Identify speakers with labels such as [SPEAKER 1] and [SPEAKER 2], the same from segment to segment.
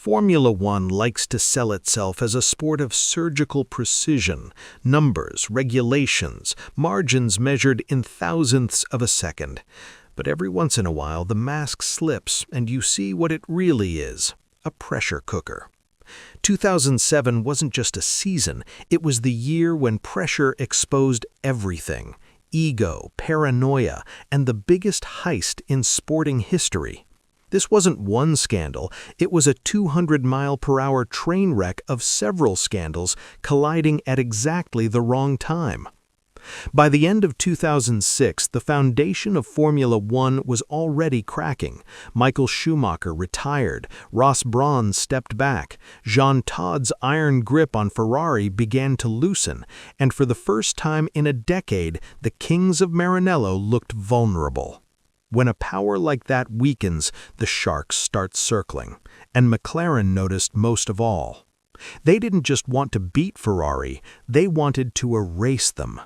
[SPEAKER 1] Formula One likes to sell itself as a sport of surgical precision, numbers, regulations, margins measured in thousandths of a second. But every once in a while, the mask slips and you see what it really is: a pressure cooker. 2007 wasn't just a season, it was the year when pressure exposed everything: ego, paranoia, and the biggest heist in sporting history. This wasn't one scandal, it was a 200-mile-per-hour train wreck of several scandals colliding at exactly the wrong time. By the end of 2006, the foundation of Formula One was already cracking. Michael Schumacher retired, Ross Brawn stepped back, Jean Todt's iron grip on Ferrari began to loosen, and for the first time in a decade, the kings of Maranello looked vulnerable. When a power like that weakens, the sharks start circling, and McLaren noticed most of all. They didn't just want to beat Ferrari, they wanted to erase them.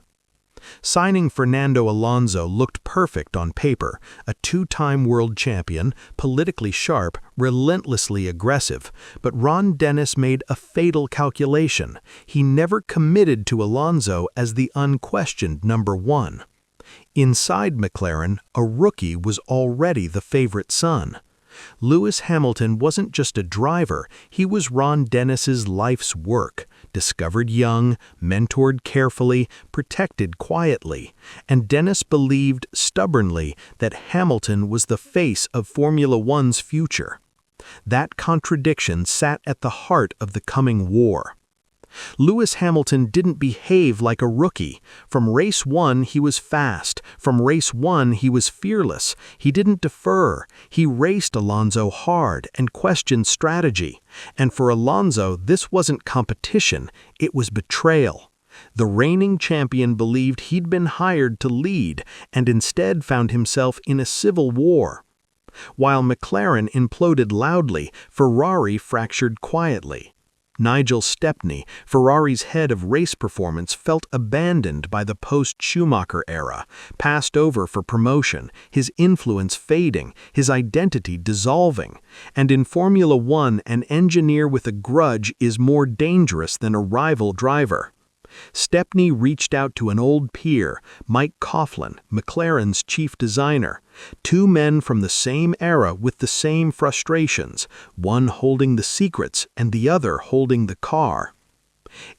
[SPEAKER 1] Signing Fernando Alonso looked perfect on paper: a two-time world champion, politically sharp, relentlessly aggressive. But Ron Dennis made a fatal calculation. He never committed to Alonso as the unquestioned number one. Inside McLaren, a rookie was already the favorite son. Lewis Hamilton wasn't just a driver, he was Ron Dennis's life's work. Discovered young, mentored carefully, protected quietly, and Dennis believed stubbornly that Hamilton was the face of Formula One's future. That contradiction sat at the heart of the coming war. Lewis Hamilton didn't behave like a rookie. From race one, he was fast. From race one, he was fearless. He didn't defer. He raced Alonso hard and questioned strategy. And for Alonso, this wasn't competition, it was betrayal. The reigning champion believed he'd been hired to lead, and instead found himself in a civil war. While McLaren imploded loudly, Ferrari fractured quietly. Nigel Stepney, Ferrari's head of race performance, felt abandoned by the post-Schumacher era, passed over for promotion, his influence fading, his identity dissolving. And in Formula One, an engineer with a grudge is more dangerous than a rival driver. Stepney reached out to an old peer, Mike Coughlin, McLaren's chief designer. Two men from the same era with the same frustrations, one holding the secrets and the other holding the car.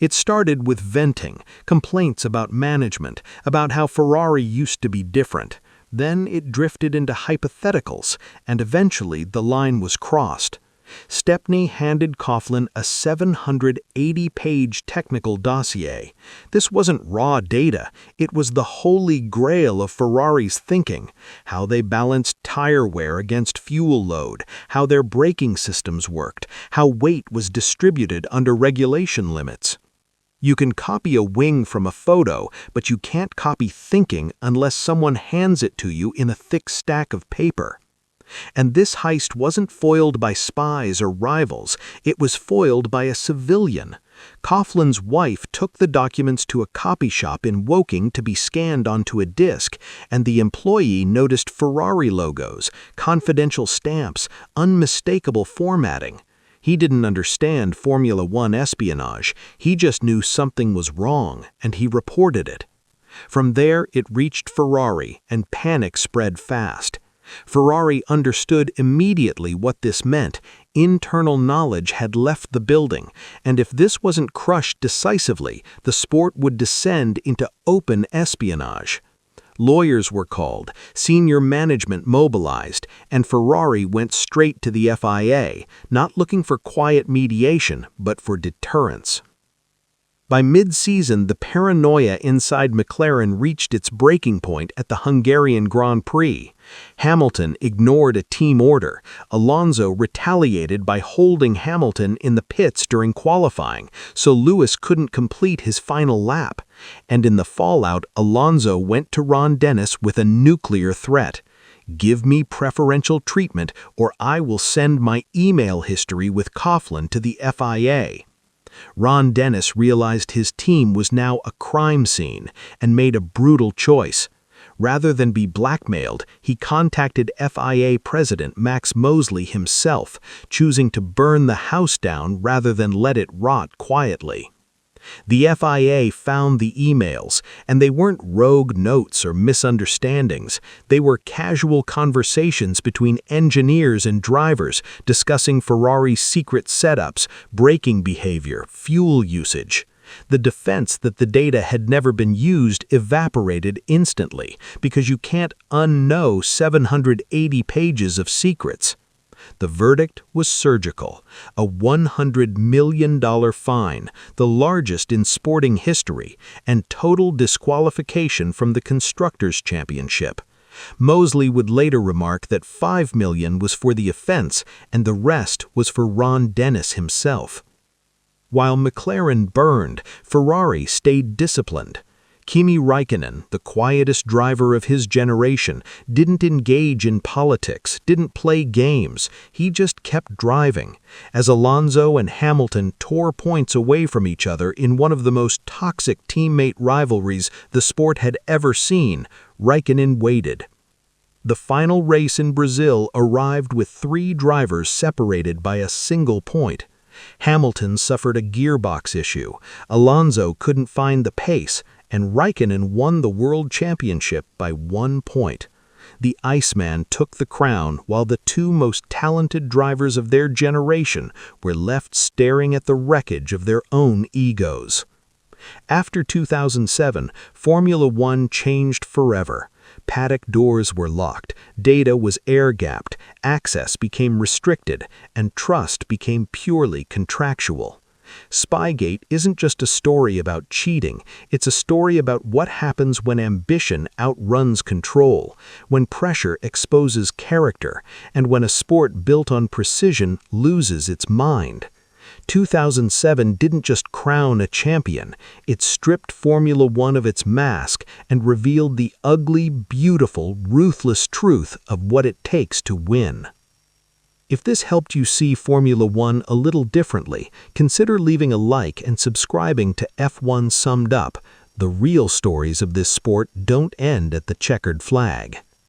[SPEAKER 1] It started with venting, complaints about management, about how Ferrari used to be different. Then it drifted into hypotheticals, and eventually the line was crossed. Stepney handed Coughlin a 780-page technical dossier. This wasn't raw data, it was the holy grail of Ferrari's thinking: how they balanced tire wear against fuel load, how their braking systems worked, how weight was distributed under regulation limits. You can copy a wing from a photo, but you can't copy thinking unless someone hands it to you in a thick stack of paper. And this heist wasn't foiled by spies or rivals, it was foiled by a civilian. Coughlin's wife took the documents to a copy shop in Woking to be scanned onto a disc, and the employee noticed Ferrari logos, confidential stamps, unmistakable formatting. He didn't understand Formula One espionage, he just knew something was wrong, and he reported it. From there, it reached Ferrari, and panic spread fast. Ferrari understood immediately what this meant. Internal knowledge had left the building, and if this wasn't crushed decisively, the sport would descend into open espionage. Lawyers were called, senior management mobilized, and Ferrari went straight to the FIA, not looking for quiet mediation, but for deterrence. By mid-season, the paranoia inside McLaren reached its breaking point at the Hungarian Grand Prix. Hamilton ignored a team order. Alonso retaliated by holding Hamilton in the pits during qualifying, so Lewis couldn't complete his final lap. And in the fallout, Alonso went to Ron Dennis with a nuclear threat: "Give me preferential treatment, or I will send my email history with Coughlin to the FIA." Ron Dennis realized his team was now a crime scene and made a brutal choice. Rather than be blackmailed, he contacted FIA President Max Mosley himself, choosing to burn the house down rather than let it rot quietly. The FIA found the emails, and they weren't rogue notes or misunderstandings. They were casual conversations between engineers and drivers discussing Ferrari's secret setups, braking behavior, fuel usage. The defense that the data had never been used evaporated instantly because you can't unknow 780 pages of secrets. The verdict was surgical, a $100 million fine, the largest in sporting history, and total disqualification from the Constructors' Championship. Mosley would later remark that $5 million was for the offense and the rest was for Ron Dennis himself. While McLaren burned, Ferrari stayed disciplined. Kimi Räikkönen, the quietest driver of his generation, didn't engage in politics, didn't play games. He just kept driving. As Alonso and Hamilton tore points away from each other in one of the most toxic teammate rivalries the sport had ever seen, Räikkönen waited. The final race in Brazil arrived with 3 drivers separated by a single point. Hamilton suffered a gearbox issue, Alonso couldn't find the pace, and Räikkönen won the World Championship by 1 point. The Iceman took the crown while the 2 most talented drivers of their generation were left staring at the wreckage of their own egos. After 2007, Formula One changed forever. Paddock doors were locked, data was air-gapped, access became restricted, and trust became purely contractual. Spygate isn't just a story about cheating, it's a story about what happens when ambition outruns control, when pressure exposes character, and when a sport built on precision loses its mind. 2007 didn't just crown a champion, it stripped Formula One of its mask and revealed the ugly, beautiful, ruthless truth of what it takes to win. If this helped you see Formula One a little differently, consider leaving a like and subscribing to F1 Summed Up. The real stories of this sport don't end at the checkered flag.